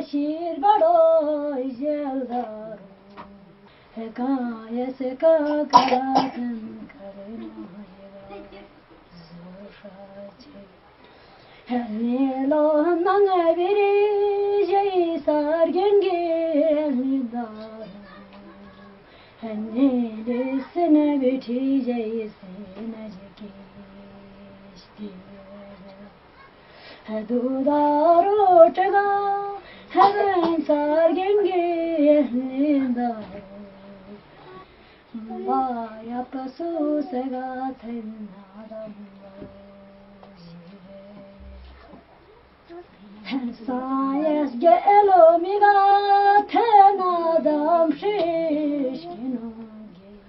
شیر بڑو جلدار حکایت کا کراتن کرنا نیلو ننگ بری جی سارگنگی دار نیل سن بیٹھی جیسے نجکی دودار اٹھ گا سارگنگی دار بایا پسو سگا تھنادم سایس گلو میگا تھنادم شیش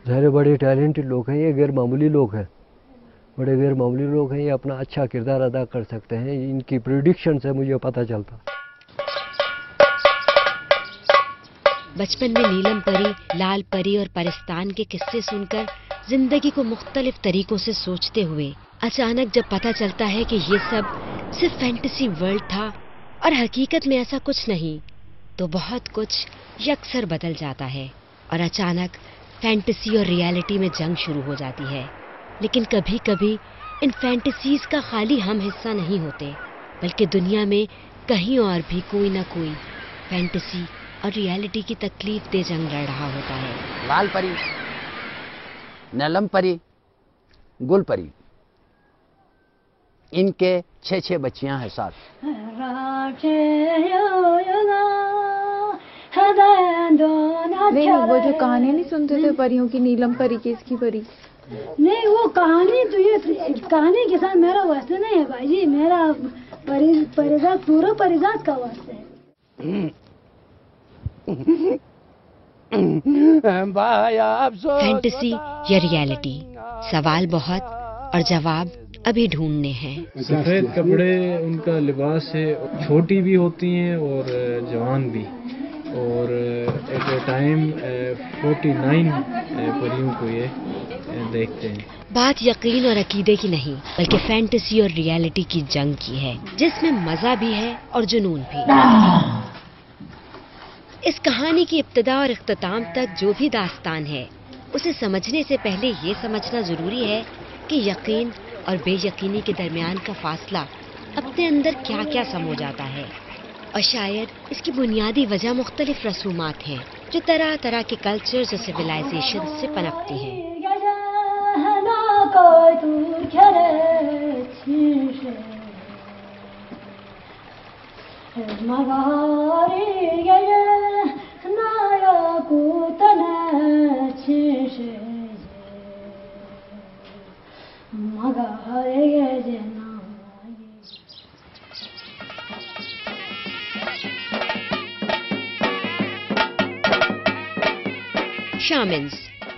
ظاہر بڑے ٹیلنٹڈ لوگ ہیں، یہ غیر معمولی لوگ ہیں، بڑے غیر معمولی لوگ ہیں، یہ اپنا اچھا کردار ادا کر سکتے ہیں، ان کی پریڈکشن سے مجھے پتہ چلتا۔ بچپن میں نیلم پری، لال پری اور پرستان کے قصے سن کر زندگی کو مختلف طریقوں سے سوچتے ہوئے اچانک جب پتہ چلتا ہے کہ یہ سب صرف فینٹیسی ورلڈ تھا اور حقیقت میں ایسا کچھ نہیں، تو بہت کچھ یکسر بدل جاتا ہے اور اچانک فینٹیسی اور ریالٹی میں جنگ شروع ہو جاتی ہے۔ لیکن کبھی کبھی ان فینٹیسیز کا خالی ہم حصہ نہیں ہوتے، بلکہ دنیا میں کہیں اور بھی کوئی نہ کوئی فینٹیسی اور ریالٹی کی تکلیف دہ جنگ لڑ رہا ہوتا ہے۔ لال پری، نیلم پری، گل پری، ان کے 6 بچیاں ہیں ساتھ۔ نہیں، وہ جو کہانی نہیں سنتے تھے پریوں کی، نیلم پری کی، اس کی پری نہیں، وہ کہانی تو یہ کہانی کے ساتھ میرا واسطہ نہیں ہے بھائی جی، میرا پریزاد پورا پریزاد کا واسطہ ہے۔ فینٹیسی یا ریالٹی، سوال بہت اور جواب ابھی ڈھونڈنے ہیں۔ سفید کپڑے ان کا لباس ہے، چھوٹی بھی ہوتی ہیں اور جوان بھی، اور ایٹ اے ٹائم 49 پریوں کو یہ دیکھتے ہیں۔ بات یقین اور عقیدے کی نہیں، بلکہ فینٹیسی اور ریالٹی کی جنگ کی ہے، جس میں مزہ بھی ہے اور جنون بھی۔ اس کہانی کی ابتدا اور اختتام تک جو بھی داستان ہے، اسے سمجھنے سے پہلے یہ سمجھنا ضروری ہے کہ یقین اور بے یقینی کے درمیان کا فاصلہ اپنے اندر کیا کیا سمو جاتا ہے، اور شاید اس کی بنیادی وجہ مختلف رسومات ہیں جو طرح طرح کے کلچرز اور سویلائزیشن سے پنپتی ہیں۔ شامنز،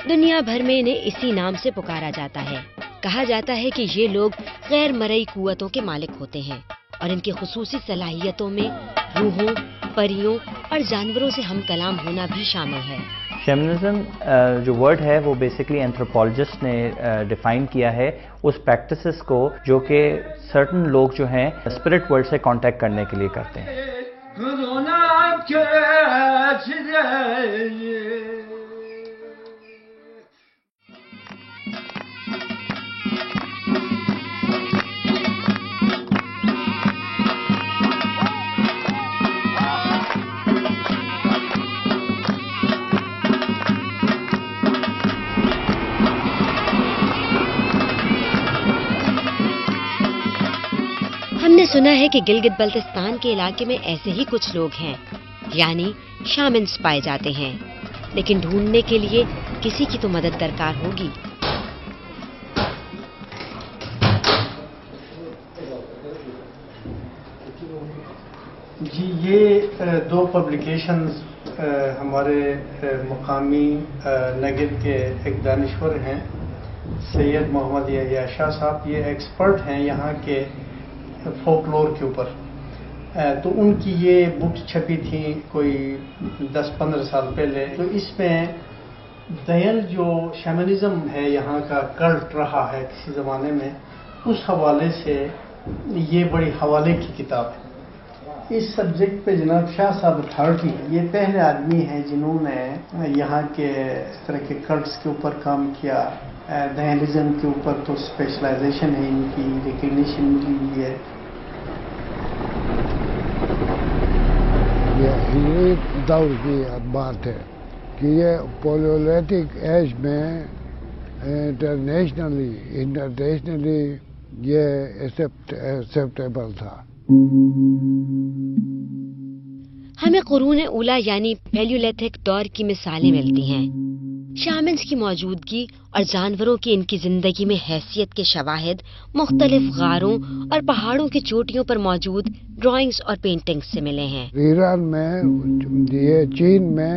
دنیا بھر میں انہیں اسی نام سے پکارا جاتا ہے۔ کہا جاتا ہے کہ یہ لوگ غیر مرئی قوتوں کے مالک ہوتے ہیں اور ان کی خصوصی صلاحیتوں میں روحوں، پریوں اور جانوروں سے ہم کلام ہونا بھی شامل ہے۔ شیمنزم جو ورڈ ہے وہ بیسکلی اینتھروپولوجسٹ نے ڈیفائن کیا ہے اس پریکٹسز کو جو کہ سرٹن لوگ جو ہیں اسپرٹ ورلڈ سے کانٹیکٹ کرنے کے لیے کرتے ہیں۔ ہم نے سنا ہے کہ گلگت بلتستان کے علاقے میں ایسے ہی کچھ لوگ ہیں، یعنی شامنز پائے جاتے ہیں، لیکن ڈھونڈنے کے لیے کسی کی تو مدد درکار ہوگی۔ جی، یہ 2 پبلیکیشنز ہمارے مقامی نگد کے ایک دانشور ہیں، سید محمد یحییٰ شاہ صاحب، یہ ایکسپرٹ ہیں یہاں کے فولکلور کے اوپر، تو ان کی یہ بکس چھپی تھیں کوئی 10-15 سال پہلے، تو اس میں دہل جو شیمنزم ہے یہاں کا کلٹ رہا ہے کسی زمانے میں، اس حوالے سے یہ بڑی حوالے کی کتاب ہے۔ اس سبجیکٹ پہ جناب شاہ صاحب اتھارٹی یہ پہلے آدمی ہیں جنہوں نے یہاں کے اس طرح کے کلٹس کے اوپر کام کیا. دہلیزم کے اوپر تو اسپیشلائزیشن ہے ان کی, ریکگنیشن ملی ہوئی ہے. یہ دور کی بات ہے کہ یہ پولیولیٹک ایج میں انٹرنیشنلی یہ ایکسیپٹیبل تھا. ہمیں قرون اولا یعنی پیلیولیتھک دور کی مثالیں ملتی ہیں. شامنز کی موجودگی اور جانوروں کی ان کی زندگی میں حیثیت کے شواہد مختلف غاروں اور پہاڑوں کی چوٹیوں پر موجود ڈرائنگز اور پینٹنگز سے ملے ہیں. ایران میں, یہ چین میں,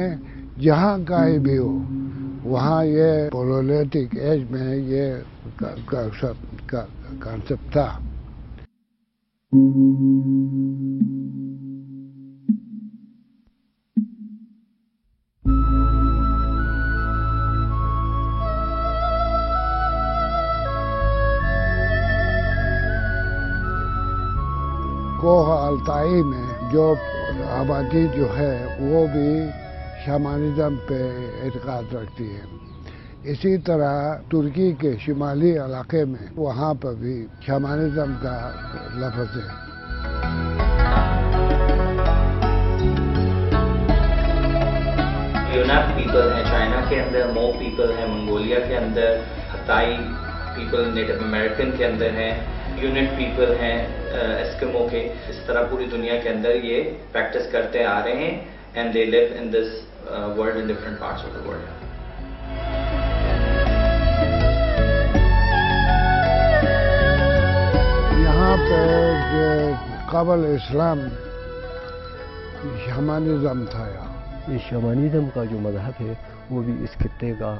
جہاں کہیں بھی ہو وہاں یہ پولیولیٹک ایج میں یہ کانسیپٹ تھا. کوہ التائی میں جو آبادی جو ہے وہ بھی شامانزم پہ اعتقاد رکھتی ہے. اسی طرح ترکی کے شمالی علاقے میں وہاں پر بھی شامانزم کا لفظ ہے. یونان پیپل ہیں چائنا کے اندر, مو پیپل ہیں منگولیا کے اندر, ہتائی پیپل نیٹو امریکن کے اندر ہیں, یونٹ پیپل ہیں ایسکمو کے. اس طرح پوری دنیا کے اندر یہ پریکٹس کرتے آ رہے ہیں and they live in this world in different parts of the world. یہاں پہ قبل اسلام شامانزم تھا. یہ شامانزم کا جو مذہب ہے وہ بھی اس خطے کا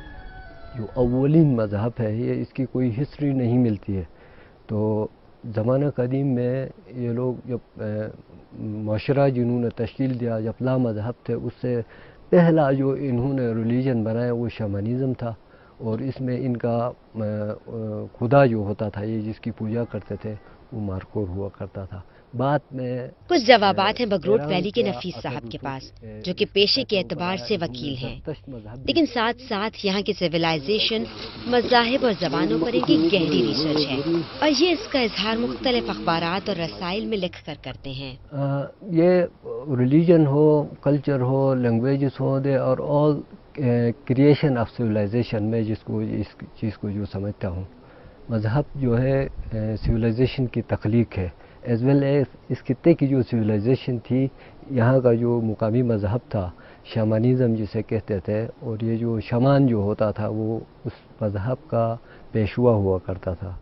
جو اولین مذہب ہے. یہ اس کی کوئی ہسٹری نہیں ملتی ہے. تو زمانہ قدیم میں یہ لوگ جب معاشرہ جنہوں نے تشکیل دیا, جب لا مذہب تھے, اس سے پہلا جو انہوں نے ریلیجن بنایا وہ شامانزم تھا. اور اس میں ان کا خدا جو ہوتا تھا, یہ جس کی پوجا کرتے تھے, وہ مارکور ہوا کرتا تھا. بعد میں کچھ جوابات ہیں بگروٹ ویلی کے نفیس صاحب کے پاس, جو کہ پیشے کے اعتبار سے وکیل ہیں, لیکن ساتھ ساتھ یہاں کی سویلائزیشن, مذاہب اور زبانوں پر ان کی گہری ریسرچ ہے, اور یہ اس کا اظہار مختلف اخبارات اور رسائل میں لکھ کر کرتے ہیں. یہ ریلیجن ہو, کلچر ہو, لینگویجز ہو, دے اور آل کریشن آف سویلائزیشن. میں جس کو اس چیز کو جو سمجھتا ہوں, مذہب جو ہے سویلائزیشن کی تخلیق ہے, ایز ویل ایز اس خطے کی جو سویلائزیشن تھی. یہاں کا جو مقامی مذہب تھا شامانزم جسے کہتے تھے, اور یہ جو شامان جو ہوتا تھا وہ اس مذہب کا پیشوا ہوا کرتا تھا.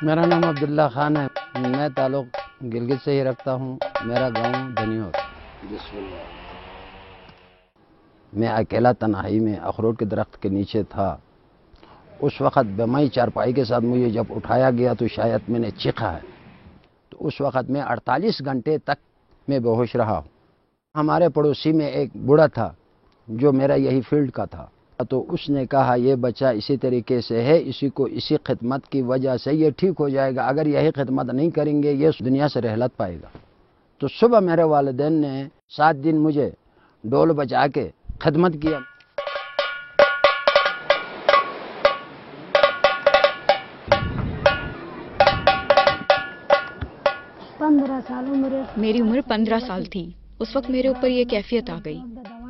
میرا نام عبداللہ خان ہے. میں تعلق گلگت سے ہی رکھتا ہوں. میرا گاؤں دھنیور. میں اکیلا تنہائی میں اخروٹ کے درخت کے نیچے تھا. اس وقت بمائی چارپائی کے ساتھ مجھے جب اٹھایا گیا تو شاید میں نے چیخا ہے. تو اس وقت میں 48 گھنٹے تک میں بے ہوش رہا. ہمارے پڑوسی میں ایک بوڑھا تھا جو میرا یہی فیلڈ کا تھا. تو اس نے کہا یہ بچہ اسی طریقے سے ہے, اسی کو اسی خدمت کی وجہ سے یہ ٹھیک ہو جائے گا, اگر یہی خدمت نہیں کریں گے یہ دنیا سے رحلت پائے گا. تو صبح میرے والدین نے 7 دن مجھے ڈول بجا کے خدمت کیا. میری عمر 15 سال تھی. اس وقت میرے اوپر یہ کیفیت آ گئی.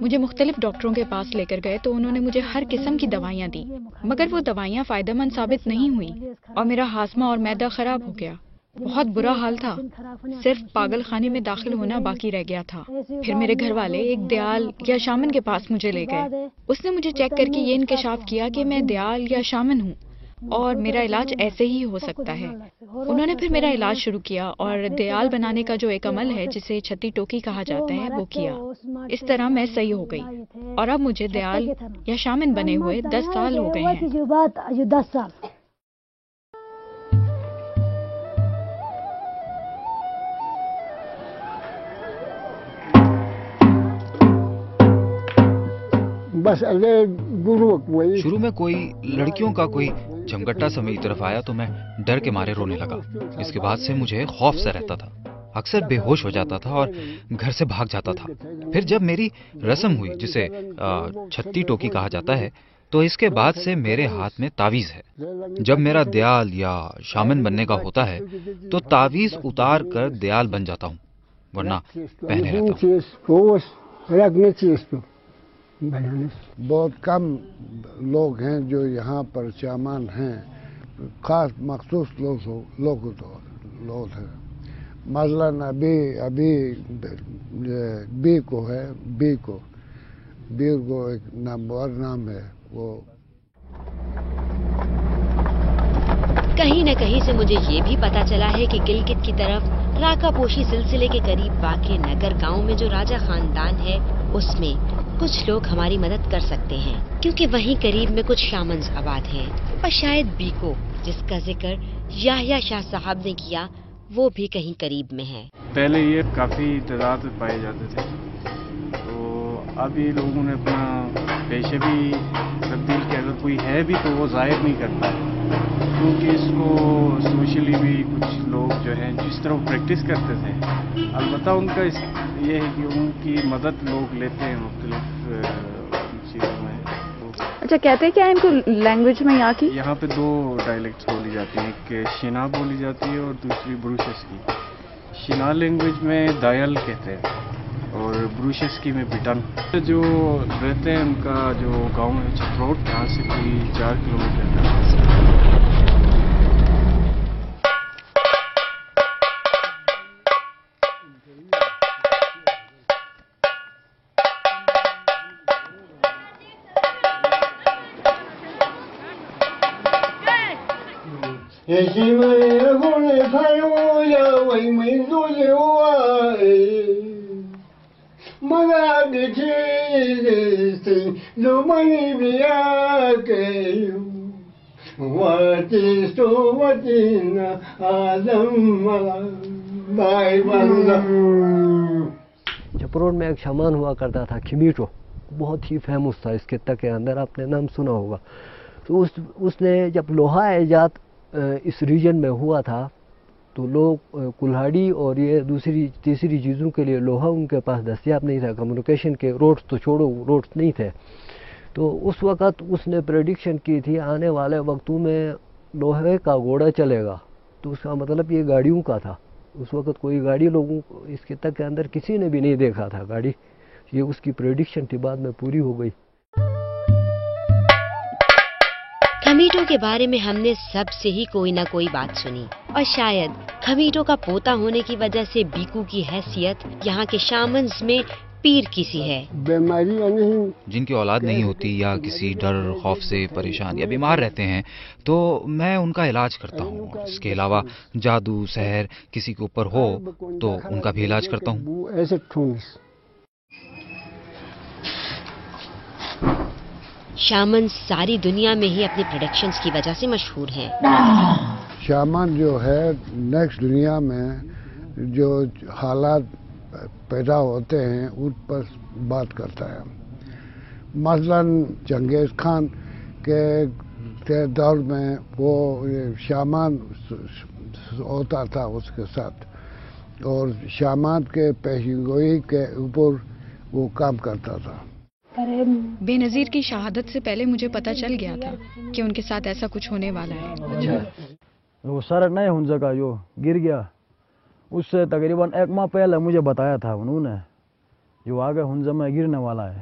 مجھے مختلف ڈاکٹروں کے پاس لے کر گئے تو انہوں نے مجھے ہر قسم کی دوائیاں دی, مگر وہ دوائیاں فائدہ مند ثابت نہیں ہوئی اور میرا ہاضمہ اور معدہ خراب ہو گیا. بہت برا حال تھا. صرف پاگل خانے میں داخل ہونا باقی رہ گیا تھا. پھر میرے گھر والے ایک دیال یا شامن کے پاس مجھے لے گئے. اس نے مجھے چیک کر کے یہ انکشاف کیا کہ میں دیال یا شامن ہوں. اور میرا علاج ایسے ہی ہو سکتا ہے۔ انہوں نے پھر میرا علاج شروع کیا اور دیال بنانے کا جو ایک عمل ہے جسے چھتی ٹوکی کہا جاتا ہے وہ کیا۔ اس طرح میں صحیح ہو گئی اور اب مجھے دیال یا شامن بنے ہوئے 10 سال ہو گئے ہیں۔ 10 سال۔ شروع میں کوئی لڑکیوں کا کوئی جھمگٹا سا میری طرف آیا تو میں ڈر کے مارے رونے لگا۔ اس کے بعد سے مجھے خوف سا رہتا تھا، اکثر بے ہوش ہو جاتا تھا اور گھر سے بھاگ جاتا تھا۔ پھر جب میری رسم ہوئی جسے چھتی ٹوکی کہا جاتا ہے تو اس کے بعد سے میرے ہاتھ میں تعویذ ہے۔ جب میرا دیال یا شامن بننے کا ہوتا ہے تو تعویذ اتار کر دیال بن جاتا ہوں، ورنہ پہنے رہتا ہوں۔ بہت کم لوگ ہیں جو یہاں پر شامان ہیں، خاص مخصوص لوگ ہیں۔ مثلاً ابھی بی کو ایک نامور نام ہے وہ۔ کہیں نہ کہیں سے مجھے یہ بھی پتا چلا ہے کہ گلگت کی طرف راکا پوشی سلسلے کے قریب واقع نگر گاؤں میں جو راجہ خاندان ہے اس میں کچھ لوگ ہماری مدد کر سکتے ہیں، کیونکہ وہیں قریب میں کچھ شامنز آباد ہیں، اور شاید بیکو جس کا ذکر یحییٰ شاہ صاحب نے کیا وہ بھی کہیں قریب میں ہے۔ پہلے یہ کافی تعداد میں پائے جاتے تھے، تو اب یہ لوگوں نے اپنا پیشے بھی تبدیل کیا۔ اگر کوئی ہے بھی تو وہ ظاہر نہیں کرتا ہے، کیونکہ اس کو سوشلی بھی کچھ لوگ جو ہیں جس طرح وہ پریکٹس کرتے تھے، البتہ ان کا یہ ہے کہ ان کی مدد لوگ لیتے ہیں مختلف چیزوں میں۔ اچھا، کہتے ہیں کیا ان کو لینگویج میں یہاں پہ 2 ڈائلیکٹس بولی جاتی ہیں، ایک شنا بولی جاتی ہے اور دوسری بروشس کی۔ شنا لینگویج میں دایال کہتے ہیں اور بروشس کی میں بٹن۔ جو رہتے ہیں ان کا جو گاؤں ہے چھتروٹ، یہاں سے کوئی 4 کلومیٹر ہے۔ چھپروٹ میں ایک شامان ہوا کرتا تھا کھمیٹو، بہت ہی فیمس تھا اس خطے کے اندر، آپ نے نام سنا ہوگا۔ تو اس نے جب لوہا ایجاد اس ریجن میں ہوا تھا تو لوگ کلہاڑی اور یہ دوسری تیسری چیزوں کے لیے لوہا ان کے پاس دستیاب نہیں تھا، کمیونیکیشن کے روڈز تو چھوڑو، روڈز نہیں تھے۔ تو اس وقت اس نے پریڈکشن کی تھی آنے والے وقتوں میں لوہے کا گھوڑا چلے گا، تو اس کا مطلب یہ گاڑیوں کا تھا۔ اس وقت کوئی گاڑی لوگوں کو اس خطے کے اندر کسی نے بھی نہیں دیکھا تھا گاڑی، یہ اس کی پریڈکشن تھی، بعد میں پوری ہو گئی۔ کھمیٹو کے بارے میں ہم نے سب سے ہی کوئی نہ کوئی بات سنی، اور شاید کھمیٹو کا پوتا ہونے کی وجہ سے بیکو کی حیثیت یہاں کے شامنز میں پیر کی سی ہے۔ جن کی اولاد نہیں ہوتی یا کسی ڈر خوف سے پریشان یا بیمار رہتے ہیں تو میں ان کا علاج کرتا ہوں۔ اس کے علاوہ جادو سحر کسی کے اوپر ہو تو ان کا بھی علاج کرتا ہوں۔ شامن ساری دنیا میں ہی اپنی پروڈکشنز کی وجہ سے مشہور ہیں۔ شامان جو ہے نیکسٹ دنیا میں جو حالات پیدا ہوتے ہیں ان پر بات کرتا ہے۔ مثلاً چنگیز خان کے دور میں وہ شامان ہوتا تھا اس کے ساتھ، اور شامان کے پیشین گوئی کے اوپر وہ کام کرتا تھا۔ بے نظیر کی شہادت سے پہلے مجھے پتہ چل گیا تھا کہ ان کے ساتھ ایسا کچھ ہونے والا ہے۔ وہ سڑک نہیں ہنزا کا جو گر گیا، اس سے تقریباً 1 ماہ پہلے مجھے بتایا تھا انہوں نے جو آگے ہنزا میں گرنے والا ہے۔